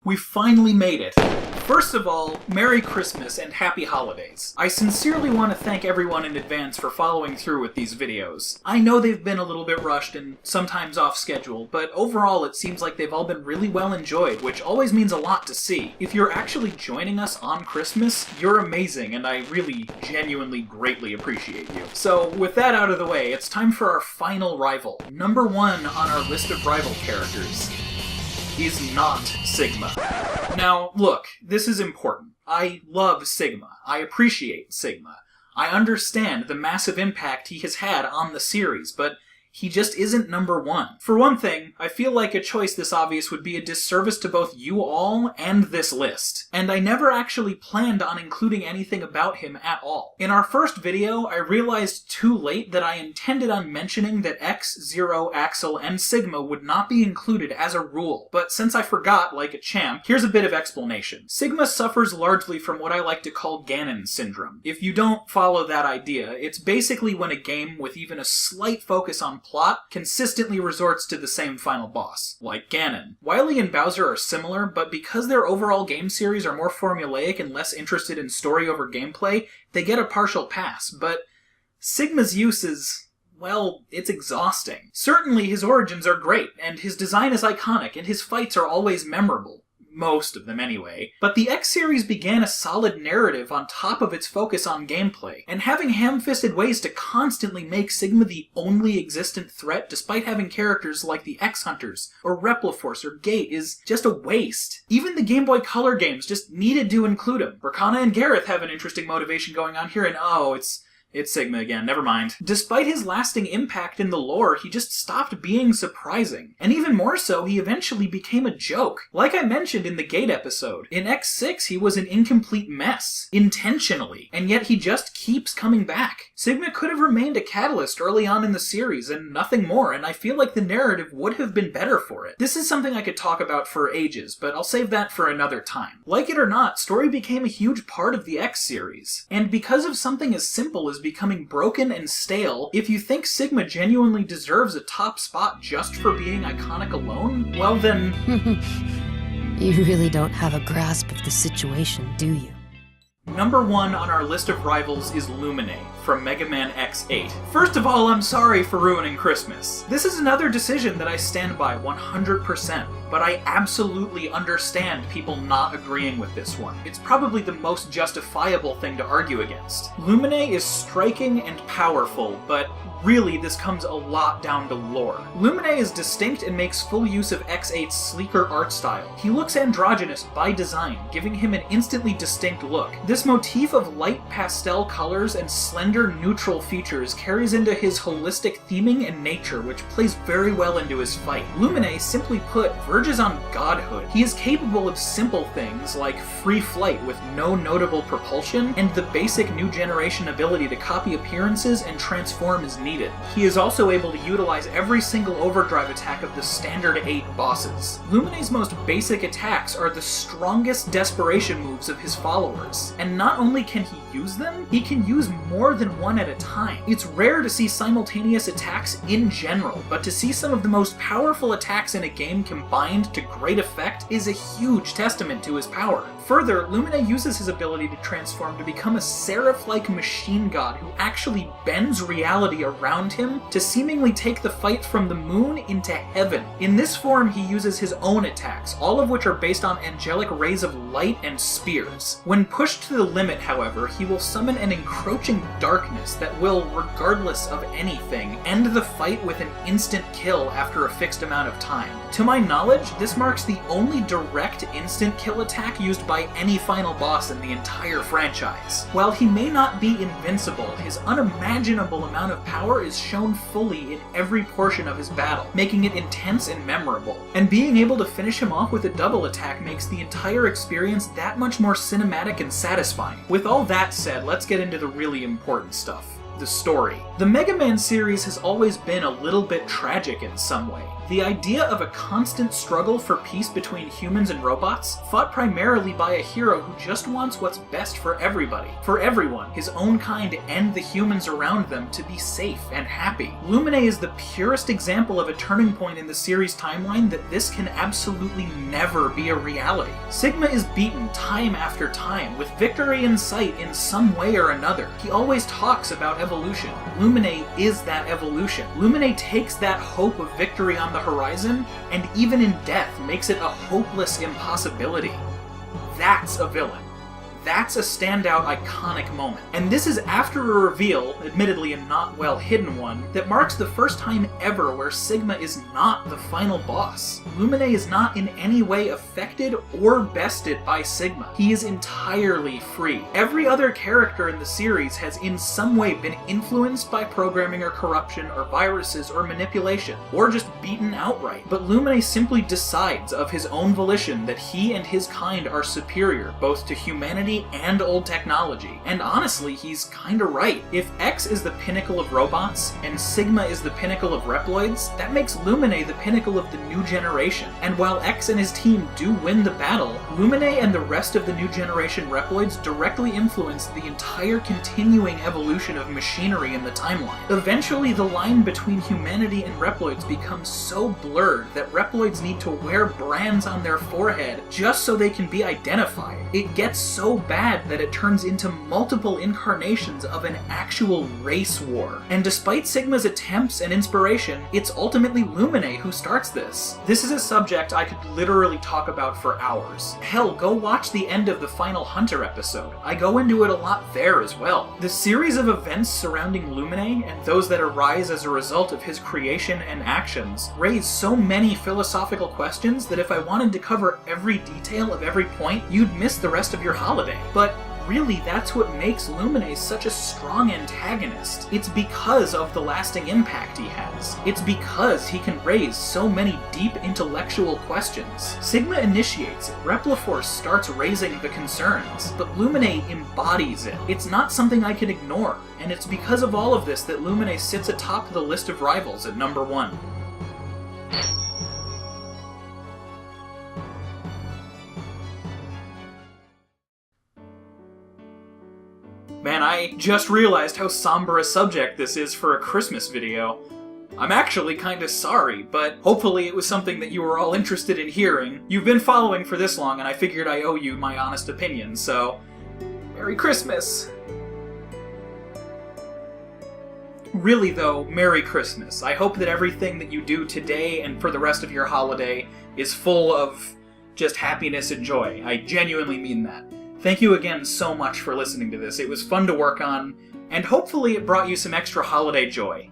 We finally made it. First of all, Merry Christmas and Happy Holidays. I sincerely want to thank everyone in advance for following through with these videos. I know they've been a little bit rushed and sometimes off schedule, but overall it seems like they've all been really well enjoyed, which always means a lot to see. If you're actually joining us on Christmas, you're amazing, and I really, genuinely, greatly appreciate you. So, with that out of the way, it's time for our final rival. Number 1 on our list of rival characters is not Sigma. Now, look, this is important. I love Sigma. I appreciate Sigma. I understand the massive impact he has had on the series, but he just isn't number 1. For one thing, I feel like a choice this obvious would be a disservice to both you all and this list. And I never actually planned on including anything about him at all. In our first video, I realized too late that I intended on mentioning that X, Zero, Axel, and Sigma would not be included as a rule. But since I forgot, like a champ, here's a bit of explanation. Sigma suffers largely from what I like to call Ganon syndrome. If you don't follow that idea, it's basically when a game with even a slight focus on plot consistently resorts to the same final boss, like Ganon. Wily and Bowser are similar, but because their overall game series are more formulaic and less interested in story over gameplay, they get a partial pass, but Sigma's use is, well, it's exhausting. Certainly his origins are great, and his design is iconic, and his fights are always memorable. Most of them anyway. But the X series began a solid narrative on top of its focus on gameplay, and having ham-fisted ways to constantly make Sigma the only existent threat despite having characters like the X-Hunters, or Repliforce, or Gate is just a waste. Even the Game Boy Color games just needed to include him. Rakana and Gareth have an interesting motivation going on here, and it's Sigma again, never mind. Despite his lasting impact in the lore, he just stopped being surprising. And even more so, he eventually became a joke. Like I mentioned in the Gate episode, in X6 he was an incomplete mess. Intentionally. And yet he just keeps coming back. Sigma could have remained a catalyst early on in the series and nothing more, and I feel like the narrative would have been better for it. This is something I could talk about for ages, but I'll save that for another time. Like it or not, story became a huge part of the X series. And because of something as simple as becoming broken and stale, if you think Sigma genuinely deserves a top spot just for being iconic alone, well then... You really don't have a grasp of the situation, do you? Number 1 on our list of rivals is Lumine, from Mega Man X8. First of all, I'm sorry for ruining Christmas. This is another decision that I stand by 100%, but I absolutely understand people not agreeing with this one. It's probably the most justifiable thing to argue against. Lumine is striking and powerful, but really this comes a lot down to lore. Lumine is distinct and makes full use of X8's sleeker art style. He looks androgynous by design, giving him an instantly distinct look. This motif of light pastel colors and slender neutral features carries into his holistic theming and nature, which plays very well into his fight. Lumine, simply put, verges on godhood. He is capable of simple things like free flight with no notable propulsion, and the basic new generation ability to copy appearances and transform as needed. He is also able to utilize every single overdrive attack of the standard 8 bosses. Lumine's most basic attacks are the strongest desperation moves of his followers, and not only can he use them, he can use more than one at a time. It's rare to see simultaneous attacks in general, but to see some of the most powerful attacks in a game combined to great effect is a huge testament to his power. Further, Lumine uses his ability to transform to become a seraph-like machine god who actually bends reality around him to seemingly take the fight from the moon into heaven. In this form, he uses his own attacks, all of which are based on angelic rays of light and spears. When pushed to the limit, however, he will summon an encroaching darkness that will, regardless of anything, end the fight with an instant kill after a fixed amount of time. To my knowledge, this marks the only direct instant kill attack used by any final boss in the entire franchise. While he may not be invincible, his unimaginable amount of power is shown fully in every portion of his battle, making it intense and memorable. And being able to finish him off with a double attack makes the entire experience that much more cinematic and satisfying. With all that said, let's get into the really important stuff. The story. The Mega Man series has always been a little bit tragic in some way. The idea of a constant struggle for peace between humans and robots, fought primarily by a hero who just wants what's best for everybody, for everyone, his own kind and the humans around them, to be safe and happy. Lumine is the purest example of a turning point in the series' timeline that this can absolutely never be a reality. Sigma is beaten time after time, with victory in sight in some way or another. He always talks about evolution. Lumine is that evolution. Lumine takes that hope of victory on the horizon, and even in death makes it a hopeless impossibility. That's a villain. That's a standout, iconic moment. And this is after a reveal, admittedly a not well hidden one, that marks the first time ever where Sigma is not the final boss. Lumine is not in any way affected or bested by Sigma. He is entirely free. Every other character in the series has in some way been influenced by programming or corruption or viruses or manipulation, or just beaten outright. But Lumine simply decides of his own volition that he and his kind are superior, both to humanity and old technology. And honestly, he's kinda right. If X is the pinnacle of robots, and Sigma is the pinnacle of Reploids, that makes Lumine the pinnacle of the new generation. And while X and his team do win the battle, Lumine and the rest of the new generation Reploids directly influence the entire continuing evolution of machinery in the timeline. Eventually, the line between humanity and Reploids becomes so blurred that Reploids need to wear brands on their forehead just so they can be identified. It gets so bad that it turns into multiple incarnations of an actual race war. And despite Sigma's attempts and inspiration, it's ultimately Lumine who starts this. This is a subject I could literally talk about for hours. Hell, go watch the end of the Final Hunter episode. I go into it a lot there as well. The series of events surrounding Lumine, and those that arise as a result of his creation and actions, raise so many philosophical questions that if I wanted to cover every detail of every point, you'd miss the rest of your holiday. But really, that's what makes Lumine such a strong antagonist. It's because of the lasting impact he has. It's because he can raise so many deep intellectual questions. Sigma initiates it, Repliforce starts raising the concerns, but Lumine embodies it. It's not something I can ignore, and it's because of all of this that Lumine sits atop the list of rivals at number 1. Man, I just realized how somber a subject this is for a Christmas video. I'm actually kinda sorry, but hopefully it was something that you were all interested in hearing. You've been following for this long, and I figured I owe you my honest opinion, so Merry Christmas! Really though, Merry Christmas. I hope that everything that you do today and for the rest of your holiday is full of just happiness and joy. I genuinely mean that. Thank you again so much for listening to this. It was fun to work on, and hopefully it brought you some extra holiday joy.